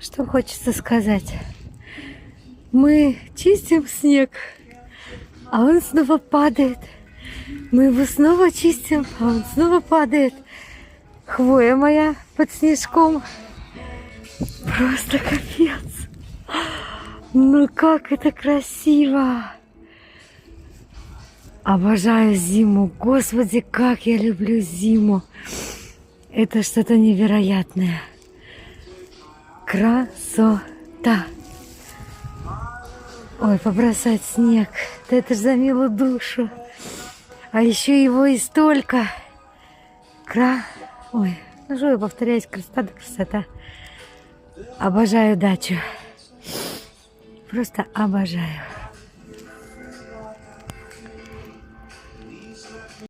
Что хочется сказать? Мы чистим снег, а он снова падает. Мы его снова чистим, а он снова падает. Хвоя моя под снежком. Просто капец. Ну как это красиво. Обожаю зиму. Господи, как я люблю зиму. Это что-то невероятное. Красота. Ой, побросать снег. Да это ж за милую душу. А еще его и столько. Ой, ну что я повторяюсь, красота да красота. Обожаю дачу. Просто обожаю.